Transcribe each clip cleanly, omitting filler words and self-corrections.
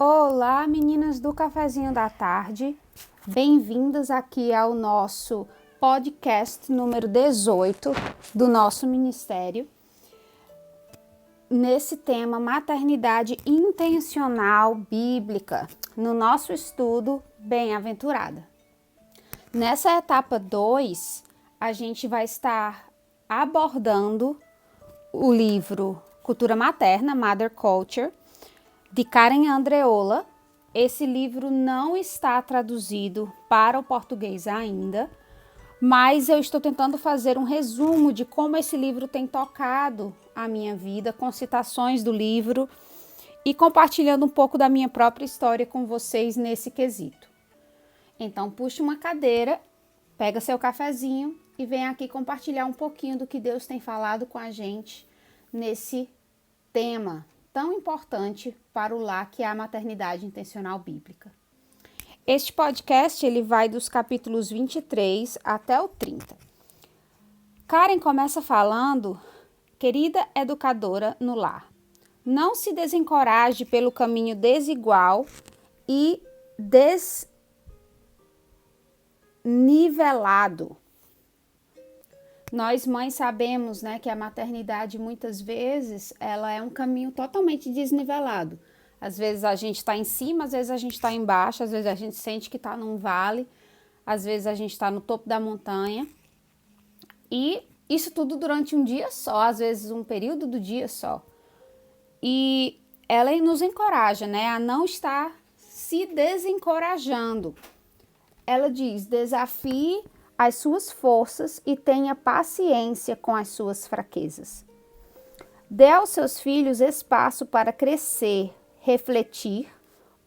Olá, meninas do Cafezinho da Tarde. Bem-vindas aqui ao nosso podcast número 18 do nosso ministério. Nesse tema, maternidade intencional bíblica, no nosso estudo Bem-aventurada. Nessa etapa 2, a gente vai estar abordando o livro Cultura Materna, Mother Culture, de Karen Andreola. Esse livro não está traduzido para o português ainda, mas eu estou tentando fazer um resumo de como esse livro tem tocado a minha vida, com citações do livro e compartilhando um pouco da minha própria história com vocês nesse quesito. Então, puxe uma cadeira, pega seu cafezinho e vem aqui compartilhar um pouquinho do que Deus tem falado com a gente nesse tema tão importante para o lar, que é a maternidade intencional bíblica. Este podcast ele vai dos capítulos 23 até o 30. Karen começa falando: querida educadora no lar, não se desencoraje pelo caminho desigual e desnivelado. Nós mães sabemos, né, que a maternidade muitas vezes ela é um caminho totalmente desnivelado. Às vezes a gente está em cima, às vezes a gente está embaixo, às vezes a gente sente que está num vale, às vezes a gente está no topo da montanha. E isso tudo durante um dia só, às vezes um período do dia só. E ela nos encoraja, né, a não estar se desencorajando. Ela diz: desafie as suas forças e tenha paciência com as suas fraquezas. Dê aos seus filhos espaço para crescer, refletir,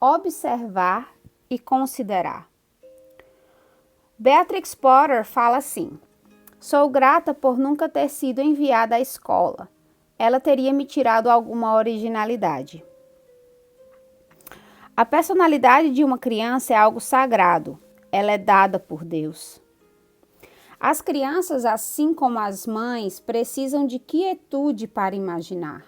observar e considerar. Beatrix Potter fala assim: sou grata por nunca ter sido enviada à escola. Ela teria me tirado alguma originalidade. A personalidade de uma criança é algo sagrado. Ela é dada por Deus. As crianças, assim como as mães, precisam de quietude para imaginar.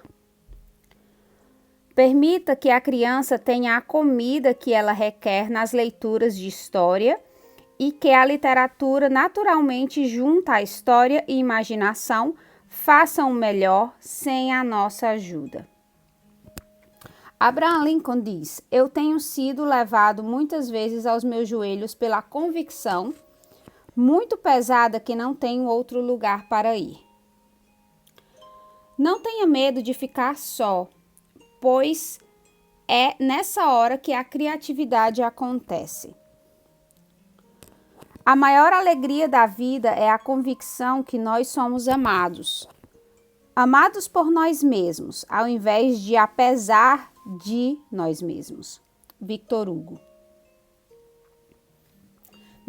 Permita que a criança tenha a comida que ela requer nas leituras de história e que a literatura, naturalmente junta a história e imaginação, façam o melhor sem a nossa ajuda. Abraham Lincoln diz: eu tenho sido levado muitas vezes aos meus joelhos pela convicção muito pesada que não tenho outro lugar para ir. Não tenha medo de ficar só, pois é nessa hora que a criatividade acontece. A maior alegria da vida é a convicção que nós somos amados. Amados por nós mesmos, ao invés de apesar de nós mesmos. Victor Hugo.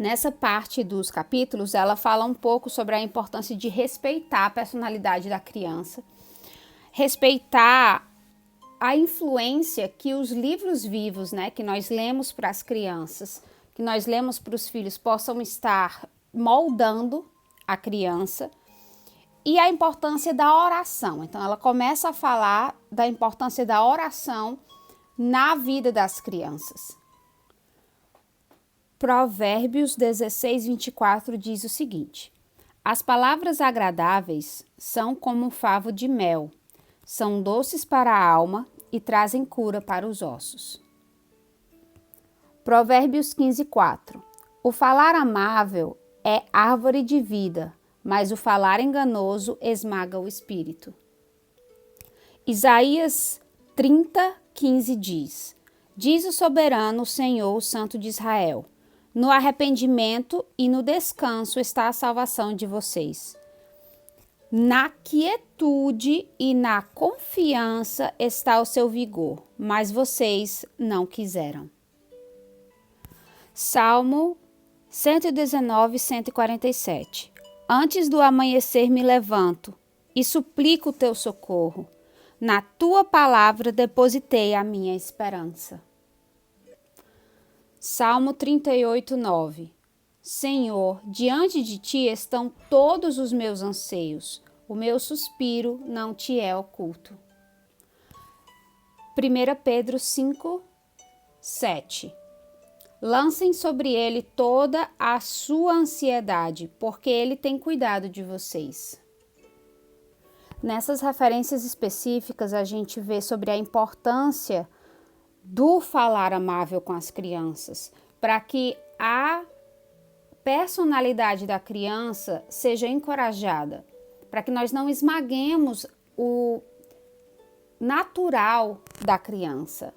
Nessa parte dos capítulos, ela fala um pouco sobre a importância de respeitar a personalidade da criança, respeitar a influência que os livros vivos, né, que nós lemos para as crianças, que nós lemos para os filhos, possam estar moldando a criança, e a importância da oração. Então, ela começa a falar da importância da oração na vida das crianças. Provérbios 16, 24 diz o seguinte: as palavras agradáveis são como um favo de mel, são doces para a alma e trazem cura para os ossos. Provérbios 15, 4 o falar amável é árvore de vida, mas o falar enganoso esmaga o espírito. Isaías 30, 15 diz: diz o soberano, o Senhor, o Santo de Israel: no arrependimento e no descanso está a salvação de vocês. Na quietude e na confiança está o seu vigor, mas vocês não quiseram. Salmo 119, 147. Antes do amanhecer me levanto e suplico o teu socorro. Na tua palavra depositei a minha esperança. Salmo 38, 9. Senhor, diante de ti estão todos os meus anseios. O meu suspiro não te é oculto. 1 Pedro 5, 7. Lancem sobre ele toda a sua ansiedade, porque ele tem cuidado de vocês. Nessas referências específicas, a gente vê sobre a importância do falar amável com as crianças, para que a personalidade da criança seja encorajada, para que nós não esmaguemos o natural da criança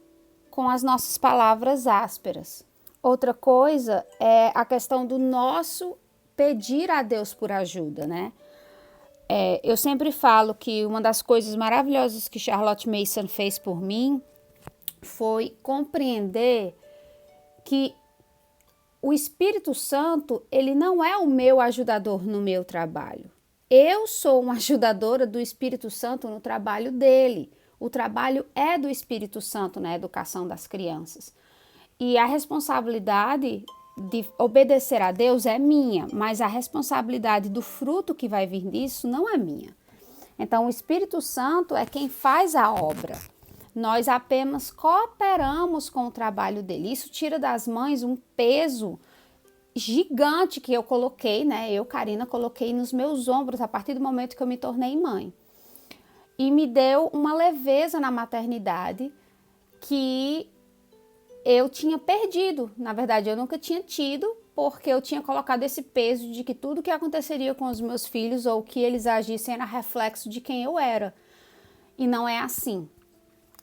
com as nossas palavras ásperas. Outra coisa é a questão do nosso pedir a Deus por ajuda, né? Eu sempre falo que uma das coisas maravilhosas que Charlotte Mason fez por mim foi compreender que o Espírito Santo, ele não é o meu ajudador no meu trabalho. Eu sou uma ajudadora do Espírito Santo no trabalho dele. O trabalho é do Espírito Santo na educação das crianças. E a responsabilidade de obedecer a Deus é minha, mas a responsabilidade do fruto que vai vir disso não é minha. Então, o Espírito Santo é quem faz a obra. Nós apenas cooperamos com o trabalho dele. Isso tira das mães um peso gigante que eu coloquei, né? Eu, Karina, coloquei nos meus ombros a partir do momento que eu me tornei mãe. E me deu uma leveza na maternidade que eu tinha perdido. Na verdade, eu nunca tinha tido, porque eu tinha colocado esse peso de que tudo que aconteceria com os meus filhos ou que eles agissem era reflexo de quem eu era. E não é assim.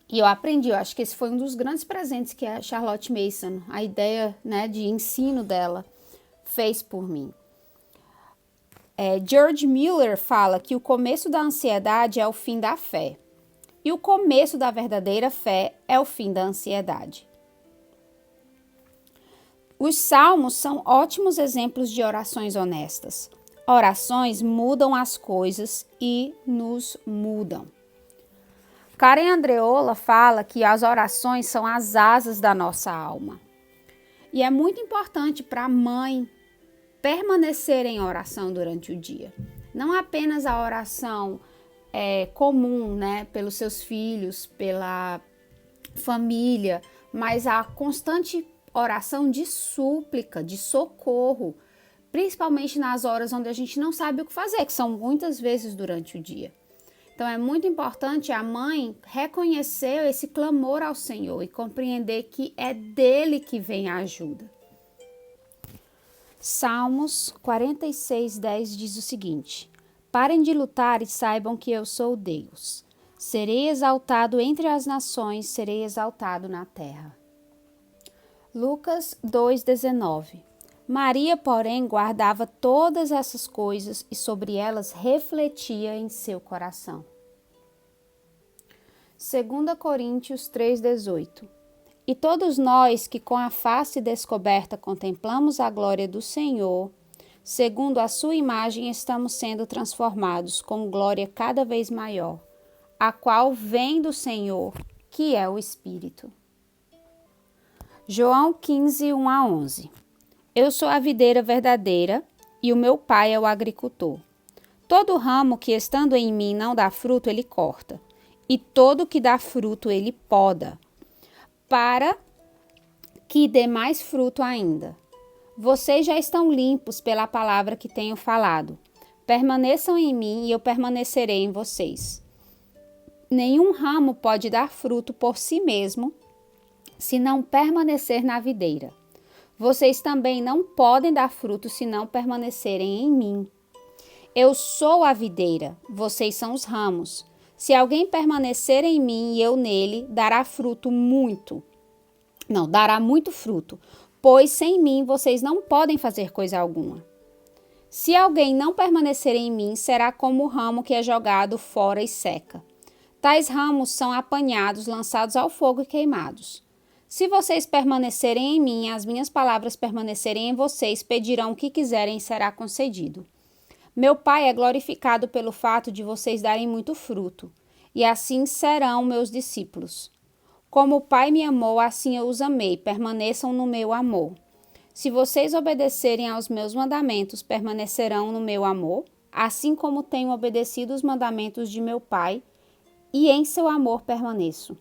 E eu aprendi, eu acho que esse foi um dos grandes presentes que a Charlotte Mason, a ideia, né, de ensino dela, fez por mim. George Miller fala que o começo da ansiedade é o fim da fé. E o começo da verdadeira fé é o fim da ansiedade. Os salmos são ótimos exemplos de orações honestas. Orações mudam as coisas e nos mudam. Karen Andreola fala que as orações são as asas da nossa alma. E é muito importante para a mãe permanecer em oração durante o dia. Não apenas a oração comum, né, pelos seus filhos, pela família, mas a constante oração de súplica, de socorro, principalmente nas horas onde a gente não sabe o que fazer, que são muitas vezes durante o dia. Então é muito importante a mãe reconhecer esse clamor ao Senhor e compreender que é dele que vem a ajuda. Salmos 46:10 diz o seguinte: Parem de lutar e saibam que eu sou Deus. Serei exaltado entre as nações, serei exaltado na terra. Lucas 2:19. Maria, porém, guardava todas essas coisas e sobre elas refletia em seu coração. 2 Coríntios 3:18. E todos nós que com a face descoberta contemplamos a glória do Senhor, segundo a sua imagem estamos sendo transformados com glória cada vez maior, a qual vem do Senhor, que é o Espírito. João 15:1-11. Eu sou a videira verdadeira e o meu pai é o agricultor. Todo ramo que estando em mim não dá fruto, ele corta, e todo que dá fruto, ele poda, para que dê mais fruto ainda. Vocês já estão limpos pela palavra que tenho falado. Permaneçam em mim e eu permanecerei em vocês. Nenhum ramo pode dar fruto por si mesmo, se não permanecer na videira. Vocês também não podem dar fruto se não permanecerem em mim. Eu sou a videira, vocês são os ramos. Se alguém permanecer em mim e eu nele, dará muito fruto, pois sem mim vocês não podem fazer coisa alguma. Se alguém não permanecer em mim, será como o ramo que é jogado fora e seca. Tais ramos são apanhados, lançados ao fogo e queimados. Se vocês permanecerem em mim, as minhas palavras permanecerem em vocês, pedirão o que quiserem e será concedido. Meu Pai é glorificado pelo fato de vocês darem muito fruto, e assim serão meus discípulos. Como o Pai me amou, assim eu os amei, permaneçam no meu amor. Se vocês obedecerem aos meus mandamentos, permanecerão no meu amor, assim como tenho obedecido os mandamentos de meu Pai, e em seu amor permaneço.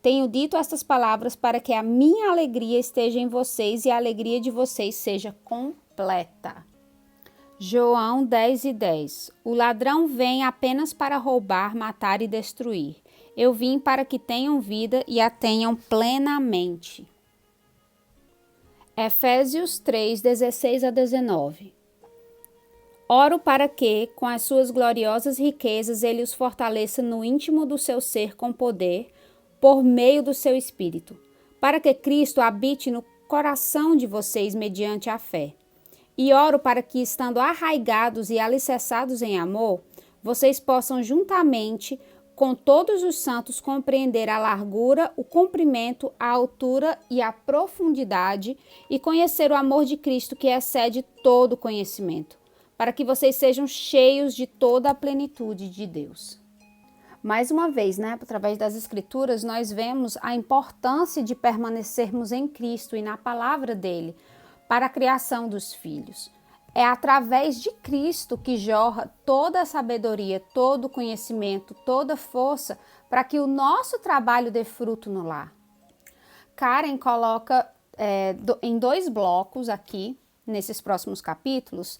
Tenho dito estas palavras para que a minha alegria esteja em vocês e a alegria de vocês seja completa. João 10:10. O ladrão vem apenas para roubar, matar e destruir. Eu vim para que tenham vida e a tenham plenamente. Efésios 3:16-19. Oro para que, com as suas gloriosas riquezas, ele os fortaleça no íntimo do seu ser com poder, por meio do seu Espírito, para que Cristo habite no coração de vocês mediante a fé. E oro para que, estando arraigados e alicerçados em amor, vocês possam juntamente com todos os santos compreender a largura, o comprimento, a altura e a profundidade e conhecer o amor de Cristo que excede todo conhecimento, para que vocês sejam cheios de toda a plenitude de Deus. Mais uma vez, através das Escrituras, nós vemos a importância de permanecermos em Cristo e na palavra dele para a criação dos filhos. É através de Cristo que jorra toda a sabedoria, todo o conhecimento, toda a força para que o nosso trabalho dê fruto no lar. Karen coloca em 2 blocos aqui, nesses próximos capítulos,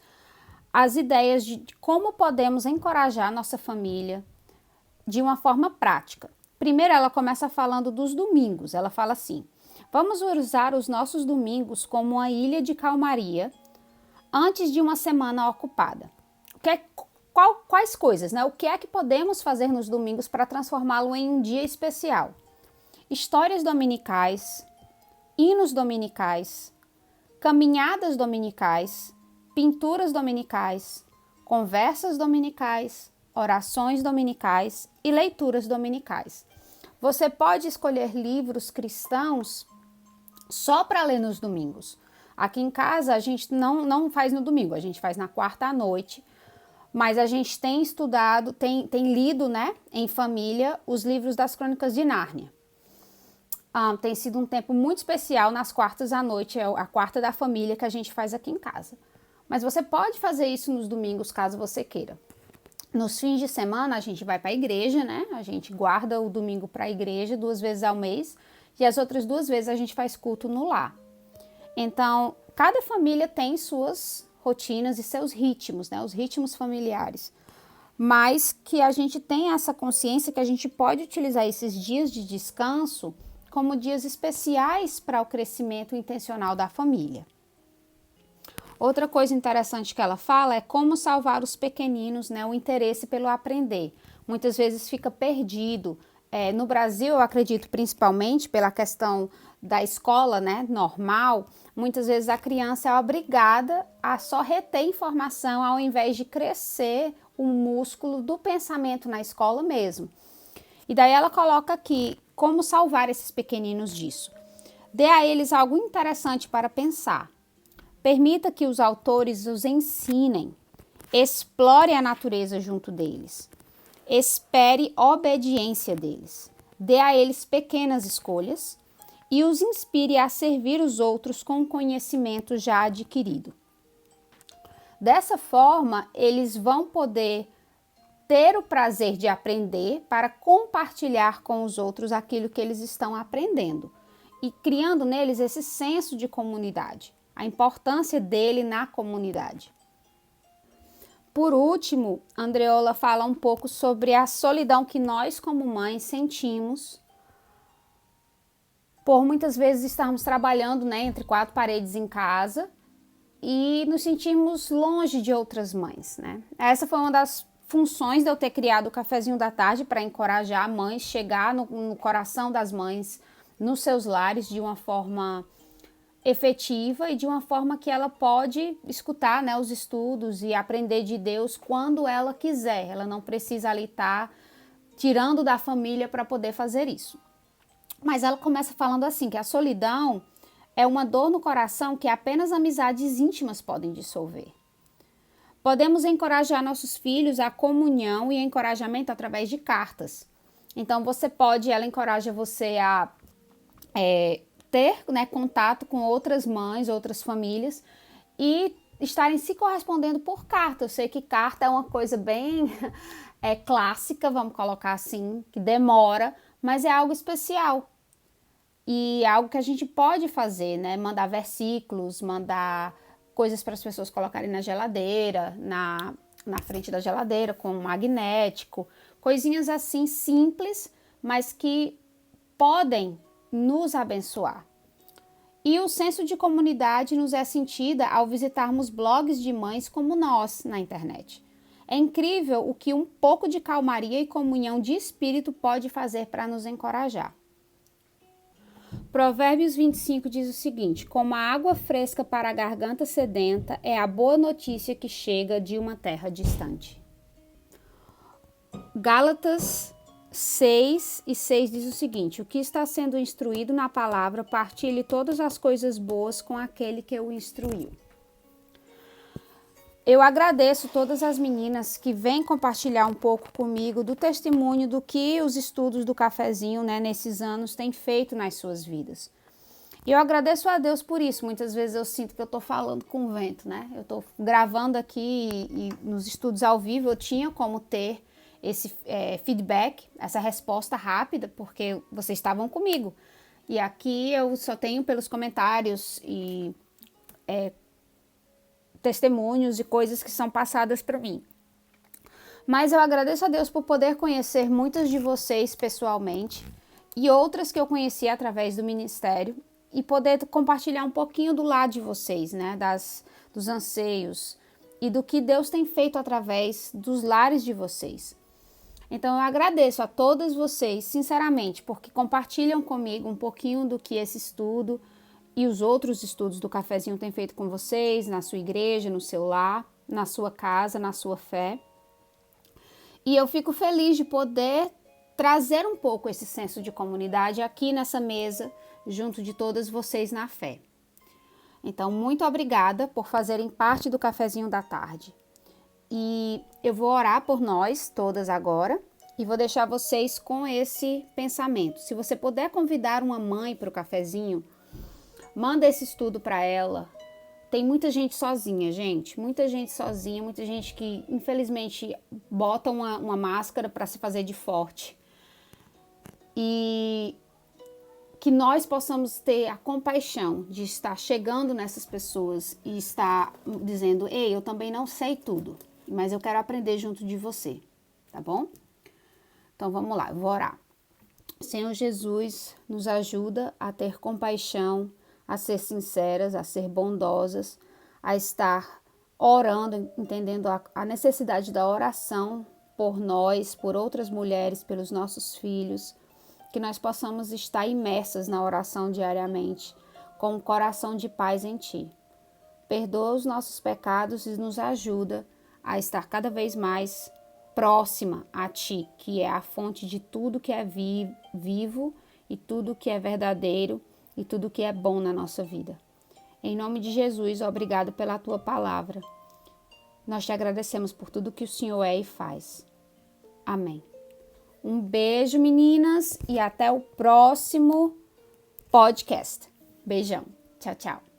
as ideias de como podemos encorajar nossa família de uma forma prática. Primeiro, ela começa falando dos domingos. Ela fala assim: vamos usar os nossos domingos como uma ilha de calmaria antes de uma semana ocupada. Quais coisas, O que é que podemos fazer nos domingos para transformá-lo em um dia especial? Histórias dominicais, hinos dominicais, caminhadas dominicais, pinturas dominicais, conversas dominicais, orações dominicais e leituras dominicais. Você pode escolher livros cristãos só para ler nos domingos. Aqui em casa a gente não faz no domingo, a gente faz na quarta à noite, mas a gente tem estudado, tem lido, em família, os livros das Crônicas de Nárnia. Tem sido um tempo muito especial nas quartas à noite, é a quarta da família que a gente faz aqui em casa. Mas você pode fazer isso nos domingos, caso você queira. Nos fins de semana a gente vai para a igreja, A gente guarda o domingo para a igreja 2 vezes ao mês e as outras 2 vezes a gente faz culto no lar. Então, cada família tem suas rotinas e seus ritmos, os ritmos familiares. Mas que a gente tem essa consciência que a gente pode utilizar esses dias de descanso como dias especiais para o crescimento intencional da família. Outra coisa interessante que ela fala é como salvar os pequeninos, o interesse pelo aprender. Muitas vezes fica perdido. No Brasil, eu acredito principalmente pela questão da escola, normal, muitas vezes a criança é obrigada a só reter informação ao invés de crescer o músculo do pensamento na escola mesmo. E daí ela coloca aqui como salvar esses pequeninos disso. Dê a eles algo interessante para pensar. Permita que os autores os ensinem. Explore a natureza junto deles. Espere obediência deles. Dê a eles pequenas escolhas e os inspire a servir os outros com o conhecimento já adquirido. Dessa forma, eles vão poder ter o prazer de aprender para compartilhar com os outros aquilo que eles estão aprendendo e criando neles esse senso de comunidade, a importância dele na comunidade. Por último, Andreola fala um pouco sobre a solidão que nós como mães sentimos por muitas vezes estarmos trabalhando entre 4 paredes em casa e nos sentirmos longe de outras mães. Essa foi uma das funções de eu ter criado o Cafezinho da Tarde para encorajar mães, chegar no coração das mães, nos seus lares de uma forma efetiva e de uma forma que ela pode escutar os estudos e aprender de Deus quando ela quiser. Ela não precisa ali estar tirando da família para poder fazer isso. Mas ela começa falando assim, que a solidão é uma dor no coração que apenas amizades íntimas podem dissolver. Podemos encorajar nossos filhos à comunhão e encorajamento através de cartas. Então, ela encoraja você a ter contato com outras mães, outras famílias e estarem se correspondendo por carta. Eu sei que carta é uma coisa bem clássica, vamos colocar assim, que demora, mas é algo especial. E é algo que a gente pode fazer, né? Mandar versículos, mandar coisas para as pessoas colocarem na geladeira, na frente da geladeira, com um magnético, coisinhas assim simples, mas que podem nos abençoar. E o senso de comunidade nos é sentida ao visitarmos blogs de mães como nós na internet. É incrível o que um pouco de calmaria e comunhão de espírito pode fazer para nos encorajar. Provérbios 25 diz o seguinte: como a água fresca para a garganta sedenta é a boa notícia que chega de uma terra distante. Gálatas 6:6 diz o seguinte: o que está sendo instruído na palavra, partilhe todas as coisas boas com aquele que o instruiu. Eu agradeço todas as meninas que vêm compartilhar um pouco comigo do testemunho do que os estudos do cafezinho, né, nesses anos têm feito nas suas vidas. E eu agradeço a Deus por isso. Muitas vezes eu sinto que eu estou falando com o vento, né? Eu estou gravando aqui e nos estudos ao vivo eu tinha como ter esse feedback, essa resposta rápida, porque vocês estavam comigo. E aqui eu só tenho pelos comentários e testemunhos e coisas que são passadas para mim. Mas eu agradeço a Deus por poder conhecer muitas de vocês pessoalmente e outras que eu conheci através do ministério e poder compartilhar um pouquinho do lado de vocês, né, dos anseios e do que Deus tem feito através dos lares de vocês. Então eu agradeço a todas vocês, sinceramente, porque compartilham comigo um pouquinho do que esse estudo e os outros estudos do cafezinho têm feito com vocês, na sua igreja, no seu lar, na sua casa, na sua fé. E eu fico feliz de poder trazer um pouco esse senso de comunidade aqui nessa mesa, junto de todas vocês na fé. Então, muito obrigada por fazerem parte do cafezinho da tarde. E eu vou orar por nós todas agora e vou deixar vocês com esse pensamento. Se você puder convidar uma mãe para o cafezinho, manda esse estudo para ela. Tem muita gente sozinha, gente. Muita gente sozinha, muita gente que, infelizmente, bota uma máscara para se fazer de forte. E que nós possamos ter a compaixão de estar chegando nessas pessoas e estar dizendo: ei, eu também não sei tudo, mas eu quero aprender junto de você, tá bom? Então vamos lá, eu vou orar. Senhor Jesus, nos ajuda a ter compaixão, a ser sinceras, a ser bondosas, a estar orando, entendendo a necessidade da oração por nós, por outras mulheres, pelos nossos filhos, que nós possamos estar imersas na oração diariamente, com um coração de paz em Ti. Perdoa os nossos pecados e nos ajuda a estar cada vez mais próxima a Ti, que é a fonte de tudo que é vivo e tudo que é verdadeiro e tudo que é bom na nossa vida. Em nome de Jesus, obrigado pela Tua palavra. Nós te agradecemos por tudo que o Senhor é e faz. Amém. Um beijo, meninas, e até o próximo podcast. Beijão. Tchau, tchau.